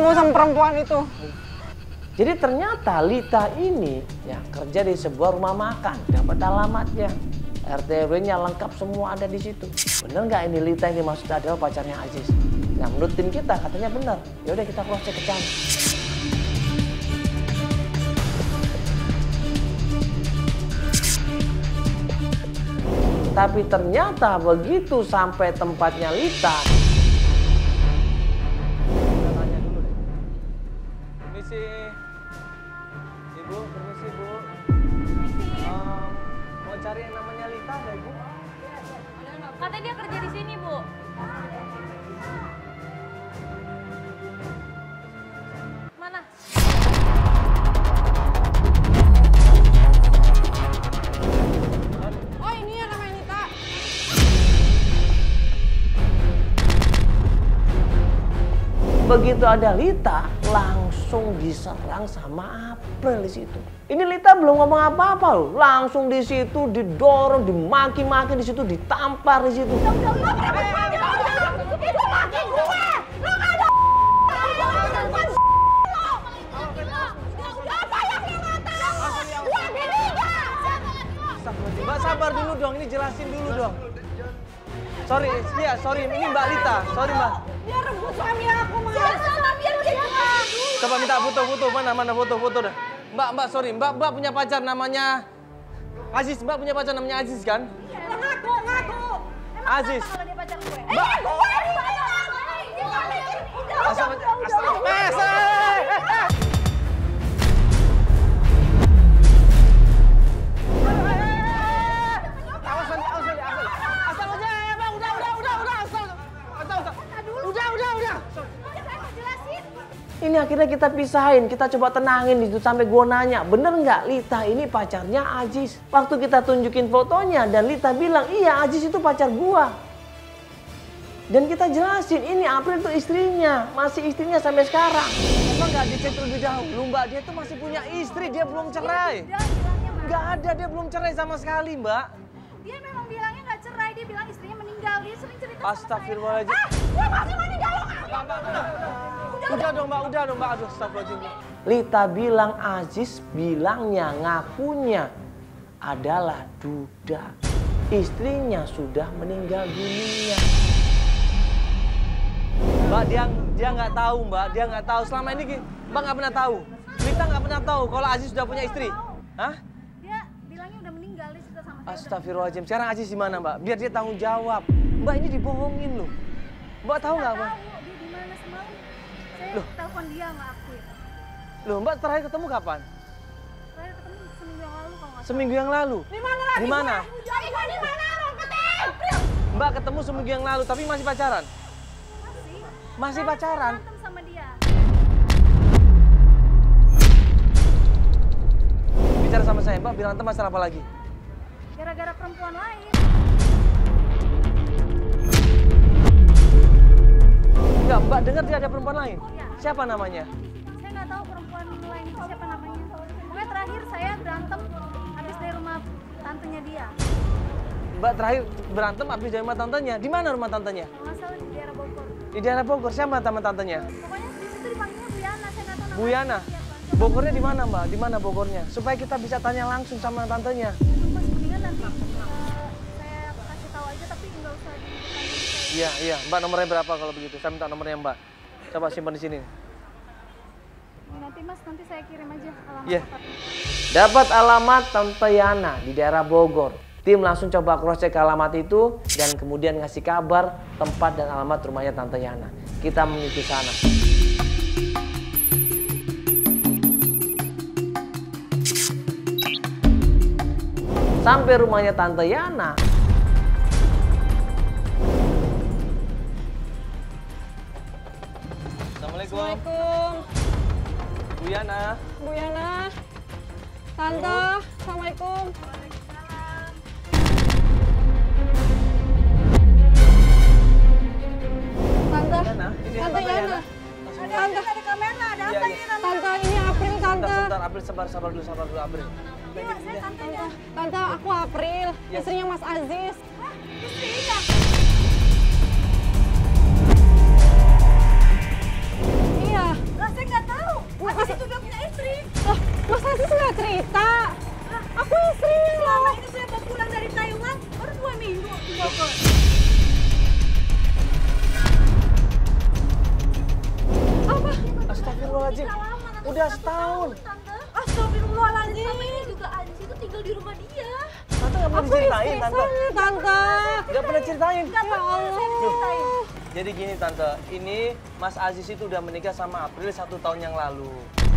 ketemu sama perempuan itu. Jadi ternyata Lita ini ya kerja di sebuah rumah makan, dapat alamatnya, RT RW-nya lengkap semua ada di situ. Bener nggak ini Lita yang dimaksud adalah pacarnya Aziz? Nah menurut tim kita katanya bener. Ya udah kita cross check ke sana. Tapi ternyata begitu sampai tempatnya Lita. Kita tanya dulu deh. Permisi. Ibu, permisi Bu. Mau cari yang namanya Lita ada Ibu? Katanya dia kerja di sini, Bu. Mana? Oh ini ya namanya Lita. Begitu ada Lita, langsung diserang sama April di situ. Ini Lita belum ngomong apa-apa loh, langsung di situ didorong, dimaki-maki di situ, ditampar di situ. Mbak sabar dulu dong, ini jelasin dulu dong. Sorry, iya sorry, ini Mbak Lita, sorry Mbak. Dia rebut suami aku, Mas. Biar dia jelas. Coba minta foto-foto, mana foto-foto dah. Mbak sorry, Mbak punya pacar namanya Aziz, Mbak punya pacar namanya Aziz kan? Ngaku. Aziz. Kalau dia pacar gue. Mbak. Ini akhirnya kita pisahin, kita coba tenangin itu sampai gua nanya, bener nggak Lita ini pacarnya Aziz? Waktu kita tunjukin fotonya dan Lita bilang, iya Aziz itu pacar gua. Dan kita jelasin, ini April itu istrinya, masih istrinya sampai sekarang. Emang nggak dicek lebih dahulu Mbak, dia tuh masih punya istri, dia belum cerai. Nggak ada, dia belum cerai sama sekali Mbak. Dia memang bilangnya nggak cerai, dia bilang istrinya meninggal. Dia sering cerita sama saya. Astagfirullahaladzim. Gue masih meninggal lo. Udah dong Mbak, aduh astagfirullahaladzim. Lita bilang Aziz bilangnya, ngakunya adalah duda. Istrinya sudah meninggal dunia. Mbak, dia nggak tahu Mbak, dia nggak tahu. Selama ini Mbak nggak pernah tahu. Lita nggak pernah tahu kalau Aziz sudah punya istri. Hah? Dia bilangnya udah meninggal, dia cerita sama saya. Astagfirullahaladzim. Sekarang Aziz di mana Mbak? Biar dia tanggung jawab. Mbak ini dibohongin loh. Mbak tahu nggak Mbak? Tahu dia di mana semalam. Saya Loh. telepon dia sama aku ya. Loh Mbak terakhir ketemu kapan? Terakhir ketemu seminggu yang lalu kalau nggak salah. Seminggu yang lalu. Di mana lagi? Di mana? Jadi gue di mana rumpetin? Mbak ketemu seminggu yang lalu tapi masih pacaran? Masih pacaran? Berantem sama dia. Bicara sama saya, Mbak berantem masalah apa lagi? Gara-gara perempuan lain. Enggak, Mbak dengar dia ada perempuan lain? Ya. Siapa namanya? Saya nggak tahu perempuan lain itu siapa namanya. Pokoknya terakhir saya berantem habis dari rumah tantenya dia. Mbak terakhir berantem habis dari rumah tantenya. Di mana rumah tantenya? Kalau nggak salah di daerah Bogor. Di daerah Bogor. Siapa teman tantenya? Pokoknya di situ dipanggilnya Bu Yana. Saya nggak tahu namanya. Bu Yana. Siapa. Bogornya di mana, Mbak? Di mana Bogornya? Supaya kita bisa tanya langsung sama tantenya. Mas mendingan nanti saya kasih tahu aja tapi nggak usah di Iya. Mbak nomornya berapa kalau begitu? Saya minta nomornya Mbak. Coba simpan di sini. nanti Mas, nanti saya kirim aja alamat Iya. tempatnya. Dapat alamat Tante Yana di daerah Bogor. Tim langsung coba cross check alamat itu dan kemudian ngasih kabar tempat dan alamat rumahnya Tante Yana. Kita menuju sana. Sampai rumahnya Tante Yana. Assalamualaikum. Assalamualaikum. Bu Yana. Bu Yana. Tante, Assalamualaikum. Tante, Yana, ini Tante Yana. Tante, Ada kamera, ada Iya, apa iya. ini Tante? Tante, ini April, Tante. Sebentar, April sabar dulu April. Iya, saya tantenya. Tante, aku April, Yes. istrinya Mas Aziz. Istrinya. Iya, Lah, nggak tahu. Aziz itu udah punya istri. Loh, Mas Aziz nggak cerita. Aku istrinya loh. Selama ini saya baru pulang dari Taiwan, baru 2 minggu di Bogor. Apa? Astagfirullahaladzim. Udah setahun. Astagfirullahaladzim. Sama ini juga Aziz itu tinggal di rumah dia. Tante nggak pernah Aku diceritain, istri Tante. saya, Tante. Nggak pernah ceritain. Nggak pernah saya ceritain. Jadi gini Tante, ini Mas Aziz itu udah menikah sama April 1 tahun yang lalu.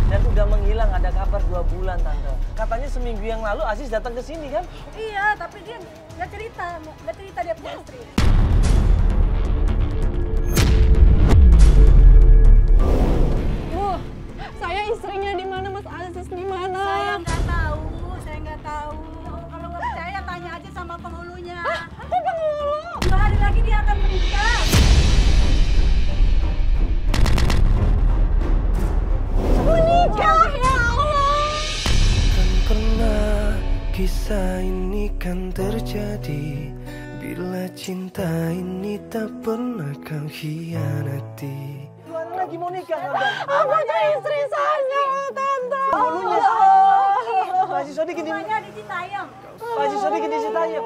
Dan udah menghilang, ada kabar 2 bulan Tante. Katanya seminggu yang lalu Aziz datang ke sini kan? Iya, tapi dia nggak cerita dia punya istri. Bu, saya istrinya di mana, Mas Aziz di mana? Saya nggak tahu. Kalau nggak percaya tanya aja sama penghulunya. Aku penghulu. 2 hari lagi dia akan menikah. Menikah, ya Allah. Kan pernah kisah ini kan terjadi, bila cinta ini tak pernah kau hianati. 2 hari lagi mau nikah Tante. Apanya istri saya, Tante? Penghulunya. Pak Haji Sodikin di Rumahnya di Citayam. Pak Haji Sodikin di Citayam.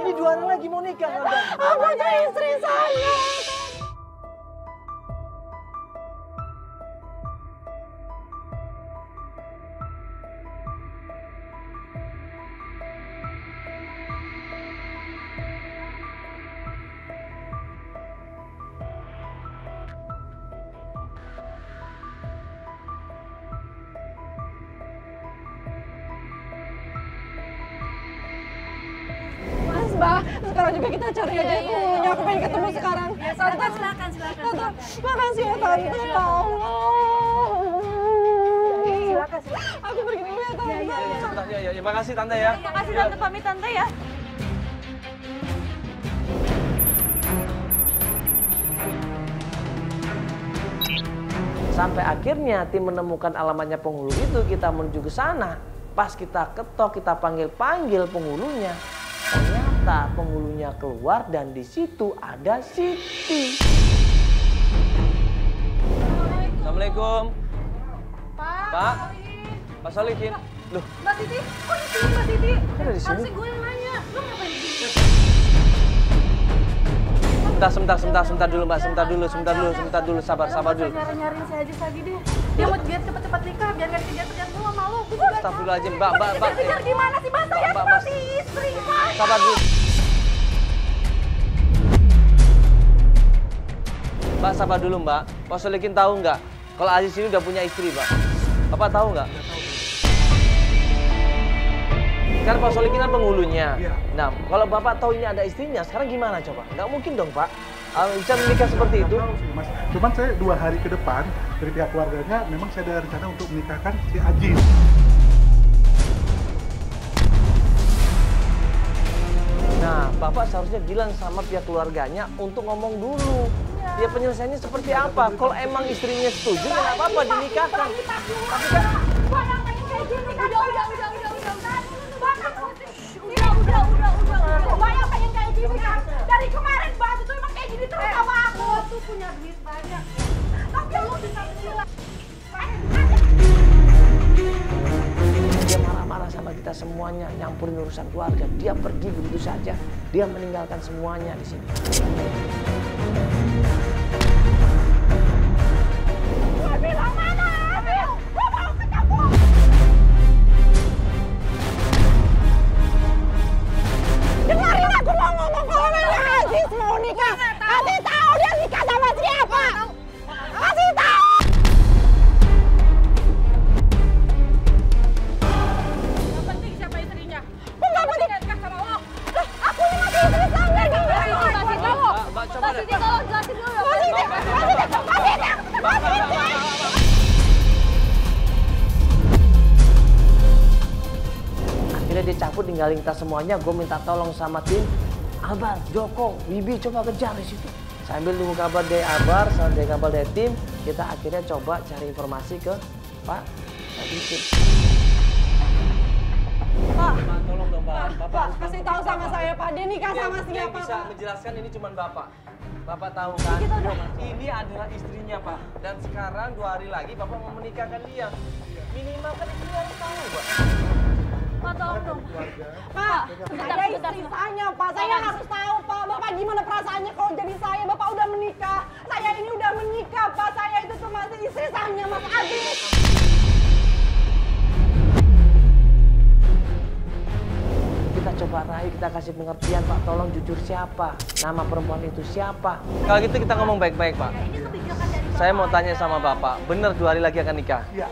Ini 2 hari lagi mau nikah Tante. Apanya istri saya? Mas, Mbak, sekarang juga kita cari aja penghulunya. Aku pengen ketemu sekarang. Silakan. Tante, makasih ya, Tante. Ya Allah. Silakan. Aku pergi dulu ya, Tante. Ya, makasih Tante ya. Makasih Tante, pamit Tante ya. Sampai akhirnya tim menemukan alamatnya penghulu itu, kita menuju ke sana. Pas kita ketok, kita panggil-panggil penghulunya. Ternyata penghulunya keluar dan di situ ada Siti. Assalamualaikum. Pak. Pak Solihin. Loh, Mbak Siti, kok di sini Mbak Siti? ada di sini? Harusnya gue yang nanya. Lu ngapain di sini? Sebentar dulu Mbak, sebentar dulu, sabar dulu. Nyari-nyariin si Aziz lagi deh. Dia mau biar cepet-cepet nikah, biar gak dikejar-kejar mulu sama lu. Astagfirullahaladzim, Mbak. Dikejar gimana sih, Mbak? Saya Mbak, seperti istri, Pak. Sabar dulu. Mbak, sabar dulu Mbak. Pak Solihin tahu nggak kalau Aziz ini udah punya istri, Mbak? Bapak tahu nggak? Kan Pak Solihin kan penghulunya. Nah, kalau Bapak tahu ini ada istrinya, sekarang gimana coba? Nggak mungkin dong, Pak. Bisa menikah seperti itu? Tahu sih, Mas. Cuman saya 2 hari ke depan dari pihak keluarganya memang saya ada rencana untuk menikahkan si Aziz. Nah, Bapak seharusnya bilang sama pihak keluarganya untuk ngomong dulu. Ya penyelesaiannya seperti apa? Kalau emang istrinya setuju, ya nggak apa-apa dinikahkan. Tapi kan Banyak pengen kayak gini kan? Dari kemarin Mbak itu emang kayak gini terus sama aku. Lo tuh punya duit banyak. Tapi lo bisa bilang. dia marah-marah sama kita semuanya, nyampurin urusan keluarga. Dia pergi begitu saja. Dia meninggalkan semuanya di sini. Gue bilang mana? Abil, gue mau ketemu. Dengarin aku mau ngomong kalau memang Aziz mau nikah. Kasih tahu dia nikah sama siapa. Kasih tahu. Yang penting siapa istrinya? Kok nggak penting? Nikah sama lo. Aku ini masih istri saya nih. Mbak, coba deh. Tolong jelasin dulu. Akhirnya dia cabut ninggalin kita semuanya. Gue minta tolong sama tim Albar, Joko, Wibi, coba kejar di situ. Sambil nunggu kabar dari Albar, sambil kabar dari tim, kita akhirnya coba cari informasi ke Pak Sadikin. Pak, Tolong dong Pak. Pak, kasih kasih tahu sama saya, Pak. Dia nikah sama siapa, Yang bisa Pak? menjelaskan ini cuma Bapak. Bapak tahu kan? Ini adalah istrinya, Pak. Dan sekarang 2 hari lagi Bapak mau menikahkan dia. Minimal kan istri harus tahu, Pak. Pak, tolong dong. Pak, saya istri saya, Pak. Saya harus tahu, Pak. Bapak gimana perasaannya kalau jadi saya? Bapak udah menikah. Saya ini udah menikah, Pak. Saya itu tuh masih istri saya, Mas Aziz. Kita coba raih, kita kasih pengertian, Pak. Tolong jujur siapa? Nama perempuan itu siapa? Kalau gitu kita ngomong baik-baik, Pak. Ini kebijakan dari Bapak. Saya mau tanya sama Bapak, bener 2 hari lagi akan nikah? Iya.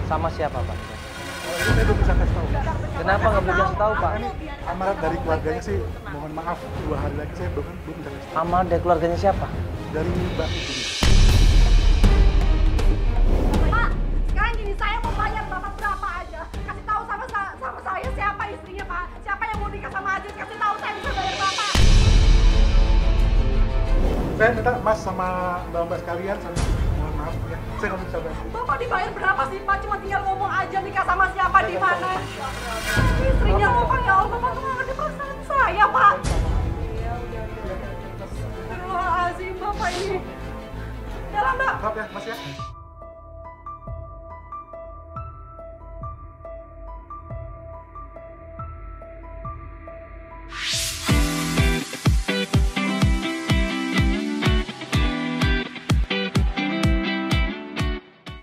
Sama siapa, Pak? Kalau ini saya belum bisa kasih tahu. Kenapa nggak boleh kasih tahu, Pak? Ini amarat dari keluarganya sih, mohon maaf 2 hari lagi saya belum bisa kasih tahu. Amal dari keluarganya siapa? Dari Mbak itu. Pak, sekarang gini, saya mau bayar Bapak berapa aja. Kasih tahu sama saya siapa istrinya, Pak. Siapa yang mau nikah sama Aziz, kasih tahu saya bisa bayar Bapak. Saya minta Mas sama Mbak sekalian, mohon maaf ya, saya nggak bisa bantu. Bapak dibayar berapa sih, Pak? Cuma tinggal ngomong aja nikah sama siapa di mana. Istrinya ngomong, ya Allah, Bapak tuh nggak ngerti perasaan saya, Pak. Astagfirullahaladzim, Bapak ini. Jalan, Mbak. Maaf ya, Mas ya.